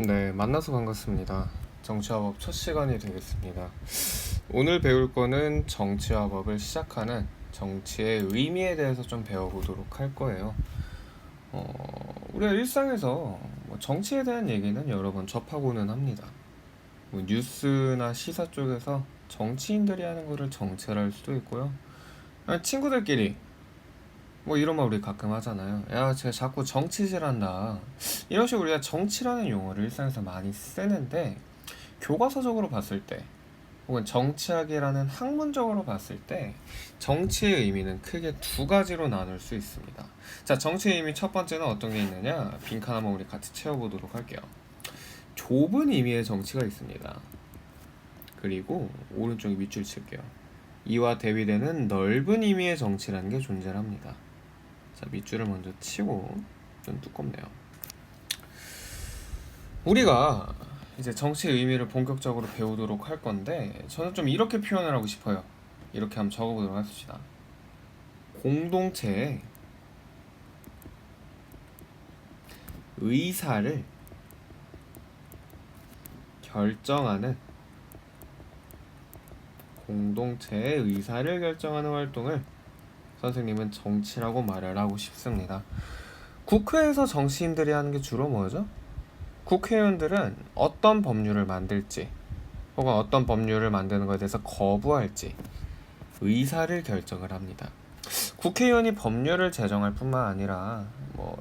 네, 만나서 반갑습니다. 정치화법 첫 시간이 되겠습니다. 오늘 배울 거는 정치화법을 시작하는 정치의 의미에 대해서 좀 배워보도록 할 거예요. 우리가 일상에서 정치에 대한 얘기는 여러 번 접하고는 합니다. 뉴스나 시사 쪽에서 정치인들이 하는 거를 정치를 수도 있고요. 아니, 친구들끼리 이런 말 우리 가끔 하잖아요. 야, 쟤 자꾸 정치질한다. 이런 식으로 우리가 정치라는 용어를 일상에서 많이 쓰는데 교과서적으로 봤을 때 혹은 정치학이라는 학문적으로 봤을 때 정치의 의미는 크게 두 가지로 나눌 수 있습니다. 자, 정치의 의미 첫 번째는 어떤 게 있느냐? 빈칸 한번 우리 같이 채워보도록 할게요. 좁은 의미의 정치가 있습니다. 그리고 오른쪽에 밑줄 칠게요. 이와 대비되는 넓은 의미의 정치라는 게 존재합니다. 자, 밑줄을 먼저 치고 좀 두껍네요. 우리가 이제 정치의 의미를 본격적으로 배우도록 할 건데 저는 좀 이렇게 표현을 하고 싶어요. 이렇게 한번 적어보도록 합시다. 공동체의 의사를 결정하는 공동체의 의사를 결정하는 활동을 선생님은 정치라고 말을 하고 싶습니다. 국회에서 정치인들이 하는 게 주로 뭐죠? 국회의원들은 어떤 법률을 만들지 혹은 어떤 법률을 만드는 것에 대해서 거부할지 의사를 결정을 합니다. 국회의원이 법률을 제정할 뿐만 아니라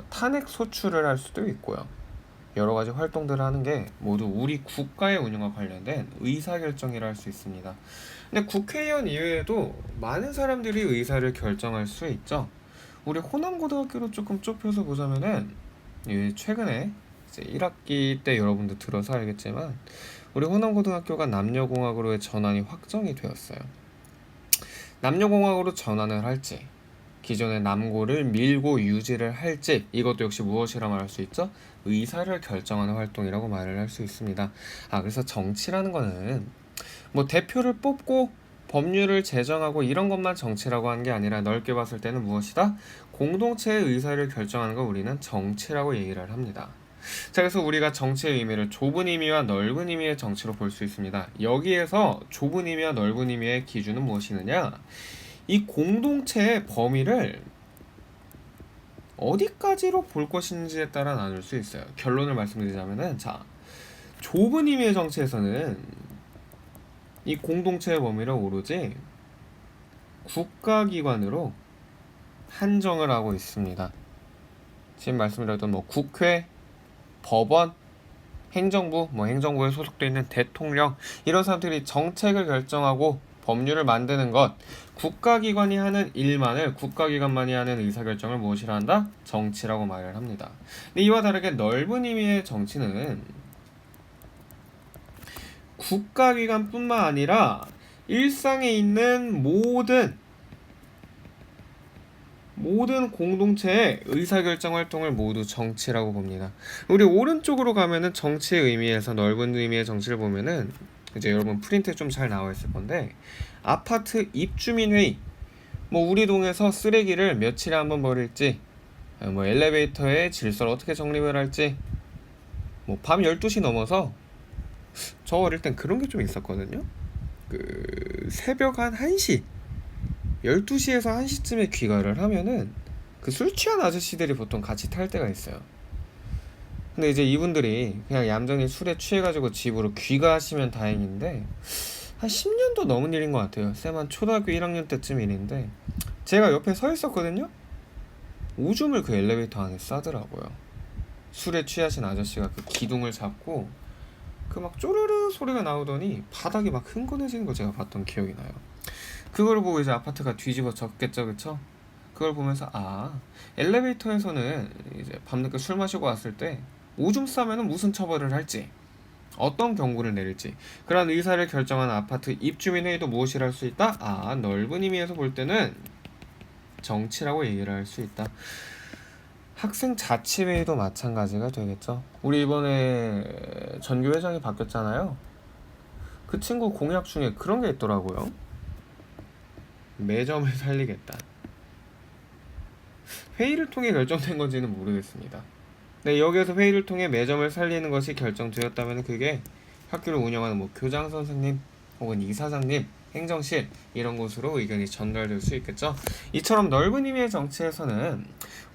탄핵 소추를 할 수도 있고요. 여러 가지 활동들을 하는 게 모두 우리 국가의 운영과 관련된 의사결정이라 할 수 있습니다. 근데 국회의원 이외에도 많은 사람들이 의사를 결정할 수 있죠. 우리 호남고등학교로 조금 좁혀서 보자면은 최근에 이제 1학기 때 여러분들 들어서 알겠지만 우리 호남고등학교가 남녀공학으로의 전환이 확정이 되었어요. 남녀공학으로 전환을 할지 기존의 남고를 밀고 유지를 할지 이것도 역시 무엇이라 말할 수 있죠? 의사를 결정하는 활동이라고 말을 할 수 있습니다. 그래서 정치라는 거는 대표를 뽑고 법률을 제정하고 이런 것만 정치라고 하는 게 아니라 넓게 봤을 때는 무엇이다? 공동체의 의사를 결정하는 걸 우리는 정치라고 얘기를 합니다. 자, 그래서 우리가 정치의 의미를 좁은 의미와 넓은 의미의 정치로 볼 수 있습니다. 여기에서 좁은 의미와 넓은 의미의 기준은 무엇이느냐? 이 공동체의 범위를 어디까지로 볼 것인지에 따라 나눌 수 있어요. 결론을 말씀드리자면은, 자, 좁은 의미의 정치에서는 이 공동체의 범위를 오로지 국가기관으로 한정을 하고 있습니다. 지금 말씀드렸던 국회, 법원, 행정부, 행정부에 소속되어 있는 대통령 이런 사람들이 정책을 결정하고 법률을 만드는 것, 국가기관이 하는 일만을 국가기관만이 하는 의사결정을 무엇이라 한다? 정치라고 말을 합니다. 근데 이와 다르게 넓은 의미의 정치는 국가기관뿐만 아니라 일상에 있는 모든 공동체의 의사결정 활동을 모두 정치라고 봅니다. 우리 오른쪽으로 가면은 정치의 의미에서 넓은 의미의 정치를 보면은 이제 여러분 프린트에 좀 잘 나와 있을 건데 아파트 입주민회의 우리 동에서 쓰레기를 며칠에 한번 버릴지 엘리베이터의 질서를 어떻게 정립을 할지 밤 12시 넘어서 저 어릴 땐 그런 게 좀 있었거든요. 새벽 한 1시 12시에서 1시쯤에 귀가를 하면은 술 취한 아저씨들이 보통 같이 탈 때가 있어요. 근데 이제 이분들이 그냥 얌전히 술에 취해가지고 집으로 귀가하시면 다행인데 한 10년도 넘은 일인 것 같아요. 쌤한 초등학교 1학년 때쯤 일인데 제가 옆에 서 있었거든요. 오줌을 그 엘리베이터 안에 싸더라고요. 술에 취하신 아저씨가 그 기둥을 잡고 쪼르르 소리가 나오더니 바닥이 흥건해지는 거 제가 봤던 기억이 나요. 그걸 보고 이제 아파트가 뒤집어졌겠죠, 그쵸? 그걸 보면서 엘리베이터에서는 이제 밤늦게 술 마시고 왔을 때 오줌 싸면은 무슨 처벌을 할지, 어떤 경고를 내릴지 그런 의사를 결정하는 아파트 입주민회의도 무엇이라 할 수 있다? 넓은 의미에서 볼 때는 정치라고 얘기를 할 수 있다. 학생 자치회의도 마찬가지가 되겠죠. 우리 이번에 전교회장이 바뀌었잖아요. 그 친구 공약 중에 그런 게 있더라고요. 매점을 살리겠다. 회의를 통해 결정된 건지는 모르겠습니다. 네, 여기에서 회의를 통해 매점을 살리는 것이 결정되었다면 그게 학교를 운영하는 뭐 교장 선생님 혹은 이사장님, 행정실 이런 곳으로 의견이 전달될 수 있겠죠. 이처럼 넓은 의미의 정치에서는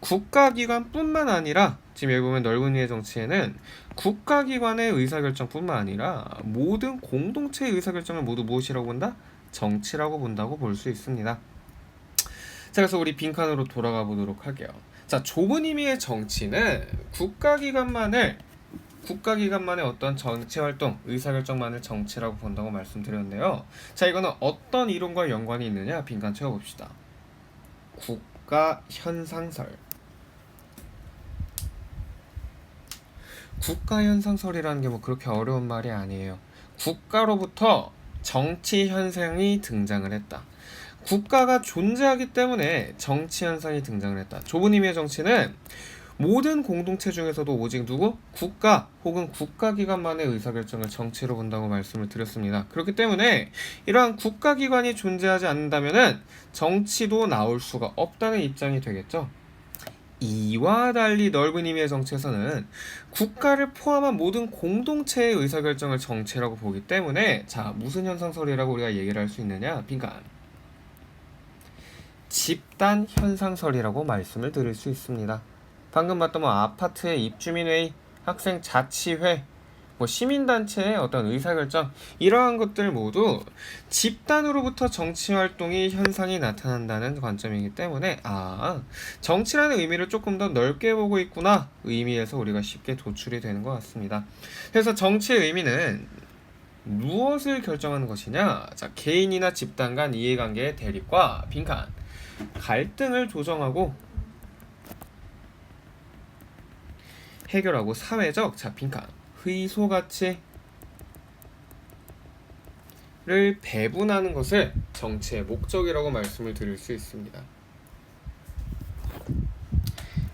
국가기관뿐만 아니라 지금 여기 보면 넓은 의미의 정치에는 국가기관의 의사결정뿐만 아니라 모든 공동체의 의사결정을 모두 무엇이라고 본다? 정치라고 본다고 볼 수 있습니다. 자, 그래서 우리 빈칸으로 돌아가 보도록 할게요. 자, 좁은 의미의 정치는 국가기관만의 어떤 정치활동, 의사결정만을 정치라고 본다고 말씀드렸는데요. 자, 이거는 어떤 이론과 연관이 있느냐? 빈칸 채워봅시다. 국가현상설. 국가현상설이라는 게 뭐 그렇게 어려운 말이 아니에요. 국가로부터 정치 현상이 등장을 했다. 국가가 존재하기 때문에 정치 현상이 등장을 했다. 좁은 의미의 정치는 모든 공동체 중에서도 오직 누구? 국가 혹은 국가기관만의 의사결정을 정치로 본다고 말씀을 드렸습니다. 그렇기 때문에 이러한 국가기관이 존재하지 않는다면 정치도 나올 수가 없다는 입장이 되겠죠. 이와 달리 넓은 의미의 정치에서는 국가를 포함한 모든 공동체의 의사결정을 정치라고 보기 때문에 자, 무슨 현상설이라고 우리가 얘기를 할 수 있느냐? 빈칸. 집단 현상설이라고 말씀을 드릴 수 있습니다. 방금 봤던 뭐 아파트의 입주민회의, 학생 자치회, 뭐 시민단체의 어떤 의사결정 이러한 것들 모두 집단으로부터 정치활동이 현상이 나타난다는 관점이기 때문에 정치라는 의미를 조금 더 넓게 보고 있구나 의미에서 우리가 쉽게 도출이 되는 것 같습니다. 그래서 정치의 의미는 무엇을 결정하는 것이냐? 자, 개인이나 집단 간 이해관계의 대립과 빈칸 갈등을 조정하고 해결하고 사회적 자 빈칸 의소 가치를 배분하는 것을 정치의 목적이라고 말씀을 드릴 수 있습니다.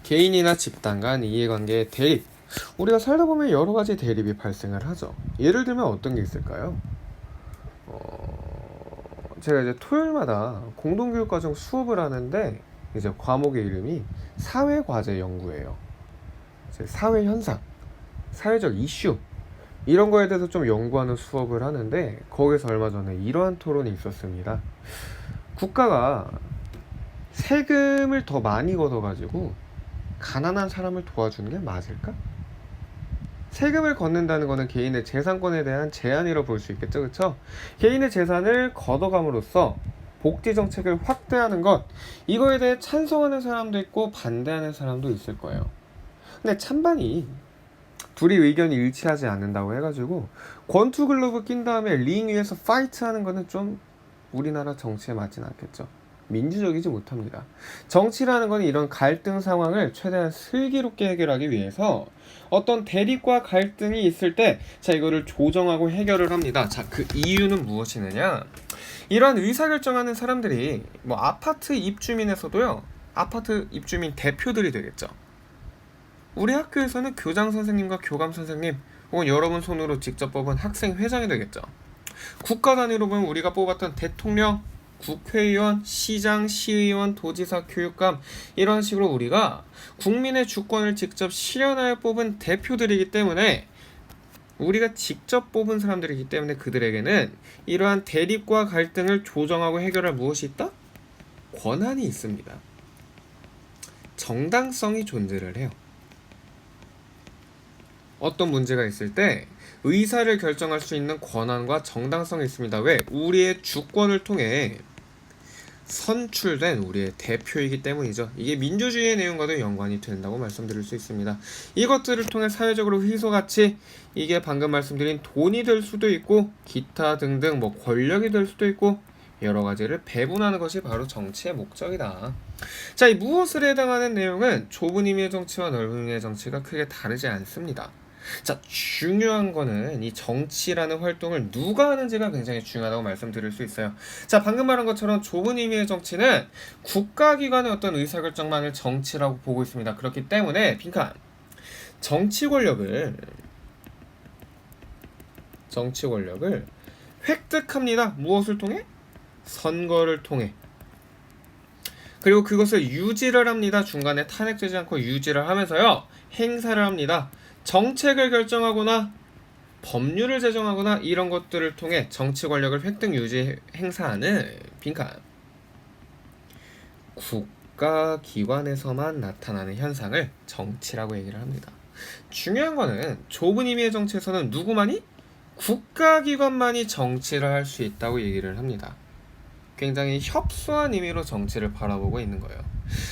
개인이나 집단 간 이해관계의 대립. 우리가 살다 보면 여러 가지 대립이 발생을 하죠. 예를 들면 어떤 게 있을까요? 제가 이제 토요일마다 공동교육과정 수업을 하는데 이제 과목의 이름이 사회과제 연구예요. 사회 현상, 사회적 이슈 이런 거에 대해서 좀 연구하는 수업을 하는데 거기서 얼마 전에 이러한 토론이 있었습니다. 국가가 세금을 더 많이 걷어가지고 가난한 사람을 도와주는 게 맞을까? 세금을 걷는다는 것은 개인의 재산권에 대한 제한이라고 볼 수 있겠죠, 그렇죠? 개인의 재산을 걷어감으로써 복지 정책을 확대하는 것 이거에 대해 찬성하는 사람도 있고 반대하는 사람도 있을 거예요. 근데 찬반이 둘이 의견이 일치하지 않는다고 해가지고 권투 글러브 낀 다음에 링 위에서 파이트하는 거는 좀 우리나라 정치에 맞진 않겠죠. 민주적이지 못합니다. 정치라는 건 이런 갈등 상황을 최대한 슬기롭게 해결하기 위해서 어떤 대립과 갈등이 있을 때 자 이거를 조정하고 해결을 합니다. 자, 그 이유는 무엇이느냐? 이러한 의사결정하는 사람들이 뭐 아파트 입주민에서도요. 아파트 입주민 대표들이 되겠죠. 우리 학교에서는 교장 선생님과 교감 선생님 혹은 여러분 손으로 직접 뽑은 학생 회장이 되겠죠. 국가 단위로 보면 우리가 뽑았던 대통령, 국회의원, 시장, 시의원, 도지사, 교육감 이런 식으로 우리가 국민의 주권을 직접 실현하여 뽑은 대표들이기 때문에 우리가 직접 뽑은 사람들이기 때문에 그들에게는 이러한 대립과 갈등을 조정하고 해결할 무엇이 있다? 권한이 있습니다. 정당성이 존재를 해요. 어떤 문제가 있을 때 의사를 결정할 수 있는 권한과 정당성이 있습니다. 왜? 우리의 주권을 통해 선출된 우리의 대표이기 때문이죠. 이게 민주주의의 내용과도 연관이 된다고 말씀드릴 수 있습니다. 이것들을 통해 사회적으로 희소가치 이게 방금 말씀드린 돈이 될 수도 있고 기타 등등 뭐 권력이 될 수도 있고 여러 가지를 배분하는 것이 바로 정치의 목적이다. 자, 이 무엇을 해당하는 내용은 좁은 의미의 정치와 넓은 의미의 정치가 크게 다르지 않습니다. 자, 중요한 거는 이 정치라는 활동을 누가 하는지가 굉장히 중요하다고 말씀드릴 수 있어요. 자, 방금 말한 것처럼 좁은 의미의 정치는 국가기관의 어떤 의사결정만을 정치라고 보고 있습니다. 그렇기 때문에 빈칸 정치 권력을 획득합니다. 무엇을 통해? 선거를 통해. 그리고 그것을 유지를 합니다. 중간에 탄핵되지 않고 유지를 하면서요. 행사를 합니다. 정책을 결정하거나 법률을 제정하거나 이런 것들을 통해 정치 권력을 획득 유지 행사하는 빈칸 국가기관에서만 나타나는 현상을 정치라고 얘기를 합니다. 중요한 거는 좁은 의미의 정치에서는 누구만이? 국가기관만이 정치를 할 수 있다고 얘기를 합니다. 굉장히 협소한 의미로 정치를 바라보고 있는 거예요.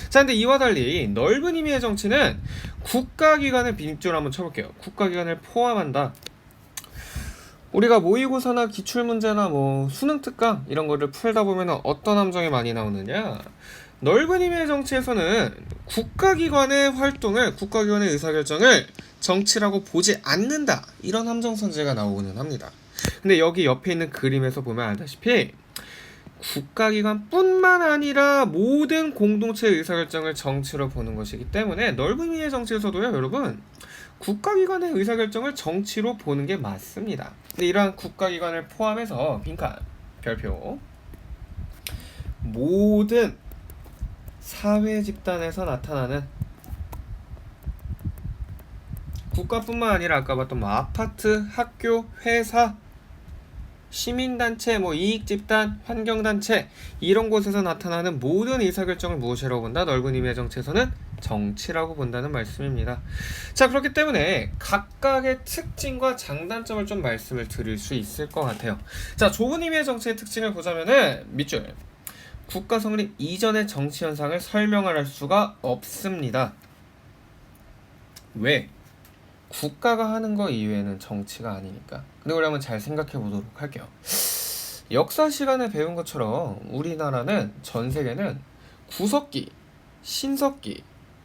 자, 근데 이와 달리 넓은 의미의 정치는 국가기관을 빈입적으로 한번 쳐볼게요. 국가기관을 포함한다. 우리가 모의고사나 기출문제나 뭐 수능 특강 이런 거를 풀다 보면 어떤 함정이 많이 나오느냐? 넓은 의미의 정치에서는 국가기관의 활동을, 국가기관의 의사결정을 정치라고 보지 않는다. 이런 함정선제가 나오기는 합니다. 근데 여기 옆에 있는 그림에서 보면 알다시피 국가기관뿐만 아니라 모든 공동체의 의사결정을 정치로 보는 것이기 때문에 넓은 의미의 정치에서도요, 여러분, 국가기관의 의사결정을 정치로 보는 게 맞습니다. 근데 이러한 국가기관을 포함해서 빈칸 별표 모든 사회 집단에서 나타나는 국가뿐만 아니라 아까 봤던 뭐 아파트, 학교, 회사, 시민단체, 뭐 이익집단, 환경단체 이런 곳에서 나타나는 모든 의사결정을 무엇이라고 본다? 넓은 의미의 정치에서는 정치라고 본다는 말씀입니다. 자, 그렇기 때문에 각각의 특징과 장단점을 좀 말씀을 드릴 수 있을 것 같아요. 자, 좁은 의미의 정치의 특징을 보자면은 밑줄 국가 성립 이전의 정치 현상을 설명할 수가 없습니다. 왜? 국가가 하는 거 이외에는 정치가 아니니까. 근데 우리 한번 잘 생각해 보도록 할게요. 역사 시간에 배운 것처럼 우리나라는 전 세계는 구석기, 신석기,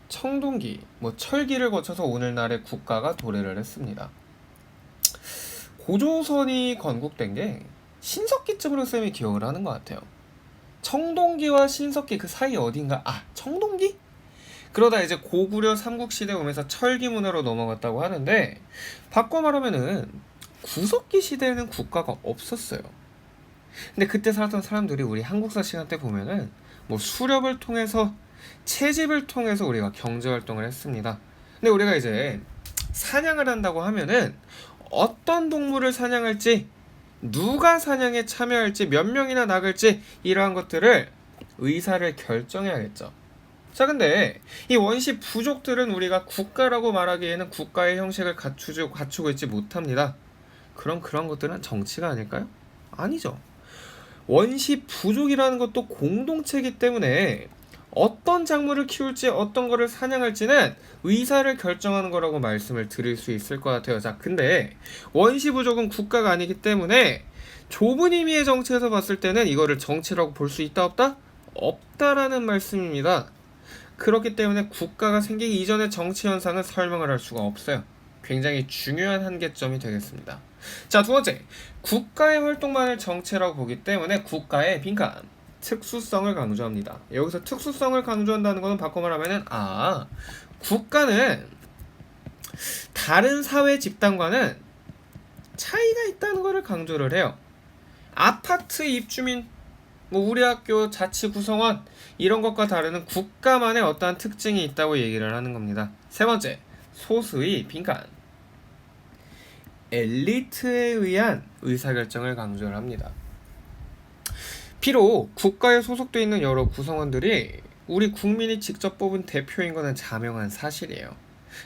청동기, 뭐 철기를 거쳐서 오늘날의 국가가 도래를 했습니다. 고조선이 건국된 게 신석기쯤으로 쌤이 기억을 하는 것 같아요. 청동기와 신석기 그 사이 어딘가, 청동기? 그러다 이제 고구려 삼국시대 오면서 철기 문화로 넘어갔다고 하는데, 바꿔 말하면은 구석기 시대에는 국가가 없었어요. 근데 그때 살았던 사람들이 우리 한국사 시간 때 보면은 뭐 수렵을 통해서, 채집을 통해서 우리가 경제활동을 했습니다. 근데 우리가 이제 사냥을 한다고 하면은 어떤 동물을 사냥할지, 누가 사냥에 참여할지, 몇 명이나 나갈지 이러한 것들을 의사를 결정해야겠죠. 자, 근데 이 원시 부족들은 우리가 국가라고 말하기에는 국가의 형식을 갖추고 있지 못합니다. 그럼 그런 것들은 정치가 아닐까요? 아니죠. 원시 부족이라는 것도 공동체이기 때문에 어떤 작물을 키울지, 어떤 거를 사냥할지는 의사를 결정하는 거라고 말씀을 드릴 수 있을 것 같아요. 자, 근데 원시 부족은 국가가 아니기 때문에 좁은 의미의 정치에서 봤을 때는 이거를 정치라고 볼 수 있다, 없다? 없다라는 말씀입니다. 그렇기 때문에 국가가 생기기 이전의 정치 현상은 설명을 할 수가 없어요. 굉장히 중요한 한계점이 되겠습니다. 자, 두 번째, 국가의 활동만을 정치라고 보기 때문에 국가의 빈칸 특수성을 강조합니다. 여기서 특수성을 강조한다는 것은 바꿔 말하면은 국가는 다른 사회 집단과는 차이가 있다는 것을 강조를 해요. 아파트 입주민, 뭐 우리 학교 자치 구성원 이런 것과 다른 국가만의 어떠한 특징이 있다고 얘기를 하는 겁니다. 세 번째, 소수의 빈칸 엘리트에 의한 의사결정을 강조를 합니다. 비록 국가에 소속되어 있는 여러 구성원들이 우리 국민이 직접 뽑은 대표인 것은 자명한 사실이에요.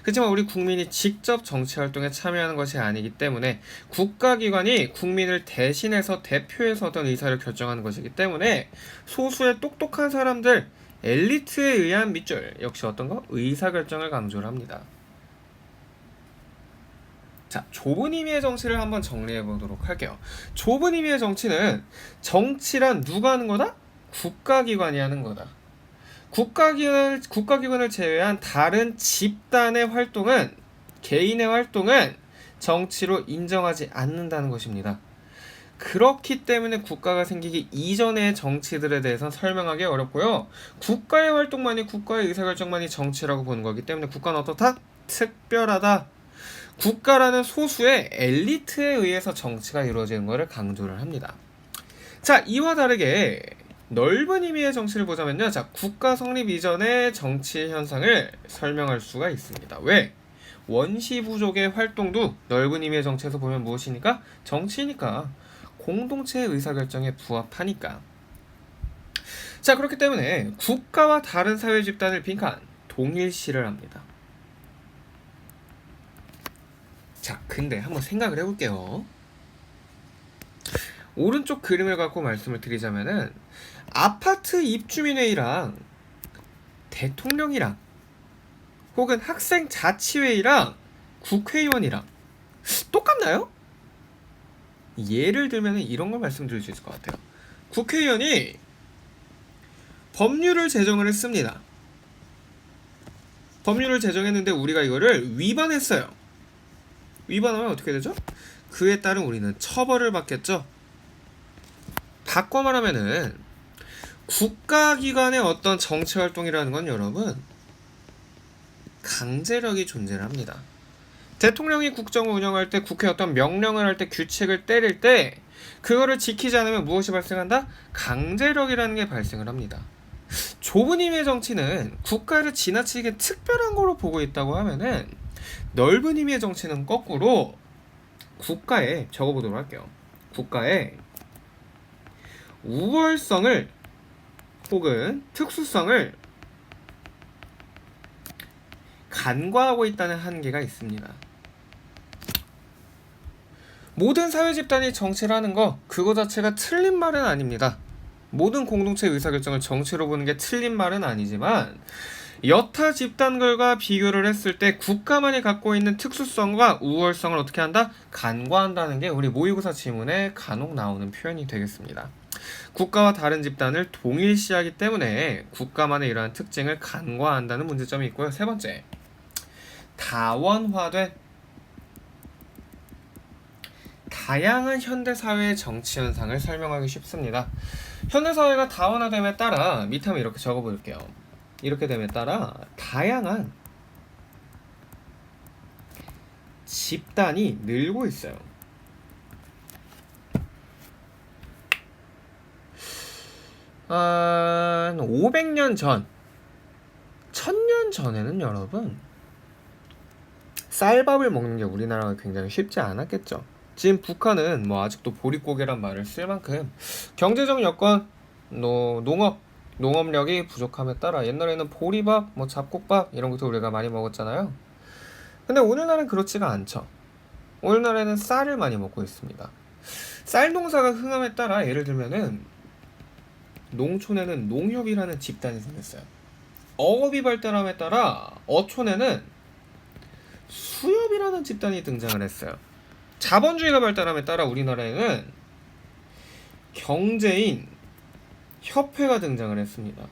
그렇지만 우리 국민이 직접 정치활동에 참여하는 것이 아니기 때문에 국가기관이 국민을 대신해서 대표해서 어떤 의사를 결정하는 것이기 때문에 소수의 똑똑한 사람들, 엘리트에 의한 밑줄, 역시 어떤 거? 의사결정을 강조를 합니다. 자, 좁은 의미의 정치를 한번 정리해 보도록 할게요. 좁은 의미의 정치는 정치란 누가 하는 거다? 국가기관이 하는 거다. 국가기관을 제외한 다른 집단의 활동은, 개인의 활동은 정치로 인정하지 않는다는 것입니다. 그렇기 때문에 국가가 생기기 이전의 정치들에 대해서는 설명하기 어렵고요. 국가의 활동만이, 국가의 의사결정만이 정치라고 보는 거기 때문에 국가는 어떻다? 특별하다. 국가라는 소수의 엘리트에 의해서 정치가 이루어지는 것을 강조를 합니다. 자, 이와 다르게 넓은 의미의 정치를 보자면요. 자, 국가 성립 이전의 정치 현상을 설명할 수가 있습니다. 왜? 원시 부족의 활동도 넓은 의미의 정치에서 보면 무엇이니까? 정치니까. 공동체의 의사결정에 부합하니까. 자, 그렇기 때문에 국가와 다른 사회 집단을 빈칸 동일시를 합니다. 자, 근데 한번 생각을 해볼게요. 오른쪽 그림을 갖고 말씀을 드리자면은 아파트 입주민회의랑 대통령이랑 혹은 학생 자치회의랑 국회의원이랑 똑같나요? 예를 들면 이런 걸 말씀드릴 수 있을 것 같아요. 국회의원이 법률을 제정을 했습니다. 법률을 제정했는데 우리가 이거를 위반했어요. 위반하면 어떻게 되죠? 그에 따른 우리는 처벌을 받겠죠. 바꿔 말하면은 국가기관의 어떤 정치활동이라는 건 여러분 강제력이 존재를 합니다. 대통령이 국정을 운영할 때, 국회 어떤 명령을 할 때, 규칙을 때릴 때 그거를 지키지 않으면 무엇이 발생한다? 강제력이라는 게 발생을 합니다. 좁은 의미의 정치는 국가를 지나치게 특별한 거로 보고 있다고 하면은 넓은 의미의 정치는 거꾸로 국가에 적어보도록 할게요. 국가의 우월성을 혹은 특수성을 간과하고 있다는 한계가 있습니다. 모든 사회 집단이 정치를 하는 거 그거 자체가 틀린 말은 아닙니다. 모든 공동체 의사결정을 정치로 보는 게 틀린 말은 아니지만 여타 집단들과 비교를 했을 때 국가만이 갖고 있는 특수성과 우월성을 어떻게 한다? 간과한다는 게 우리 모의고사 지문에 간혹 나오는 표현이 되겠습니다. 국가와 다른 집단을 동일시하기 때문에 국가만의 이러한 특징을 간과한다는 문제점이 있고요. 세 번째, 다원화된 다양한 현대사회의 정치 현상을 설명하기 쉽습니다. 현대사회가 다원화됨에 따라 밑에 한번 이렇게 적어볼게요. 이렇게 됨에 따라 다양한 집단이 늘고 있어요. 한 500년 전, 1000년 전에는 여러분 쌀밥을 먹는 게 우리나라가 굉장히 쉽지 않았겠죠. 지금 북한은 뭐 아직도 보릿고개란 말을 쓸 만큼 경제적 여건, 농업력이 부족함에 따라 옛날에는 보리밥, 뭐 잡곡밥 이런 것도 우리가 많이 먹었잖아요. 근데 오늘날은 그렇지가 않죠. 오늘날에는 쌀을 많이 먹고 있습니다. 쌀 농사가 흥함에 따라 예를 들면은 농촌에는 농협이라는 집단이 생겼어요. 어업이 발달함에 따라 어촌에는 수협이라는 집단이 등장을 했어요. 자본주의가 발달함에 따라 우리나라에는 경제인 협회가 등장을 했습니다.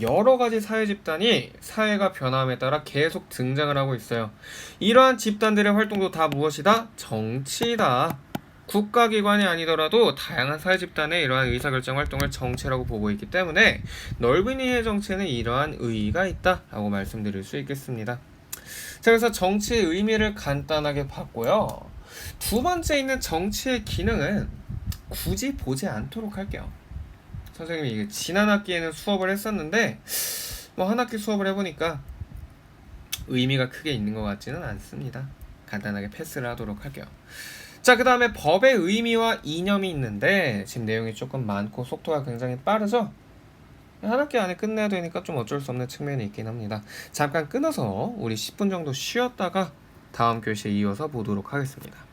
여러 가지 사회 집단이 사회가 변함에 따라 계속 등장을 하고 있어요. 이러한 집단들의 활동도 다 무엇이다? 정치다. 국가기관이 아니더라도 다양한 사회 집단의 이러한 의사결정 활동을 정치라고 보고 있기 때문에 넓은 의미의 정치에는 이러한 의의가 있다라고 말씀드릴 수 있겠습니다. 자, 그래서 정치의 의미를 간단하게 봤고요. 두 번째 있는 정치의 기능은 굳이 보지 않도록 할게요. 선생님이 이게 지난 학기에는 수업을 했었는데 뭐 한 학기 수업을 해보니까 의미가 크게 있는 것 같지는 않습니다. 간단하게 패스를 하도록 할게요. 자, 그 다음에 법의 의미와 이념이 있는데 지금 내용이 조금 많고 속도가 굉장히 빠르죠? 한 학기 안에 끝내야 되니까 좀 어쩔 수 없는 측면이 있긴 합니다. 잠깐 끊어서 우리 10분 정도 쉬었다가 다음 교시에 이어서 보도록 하겠습니다.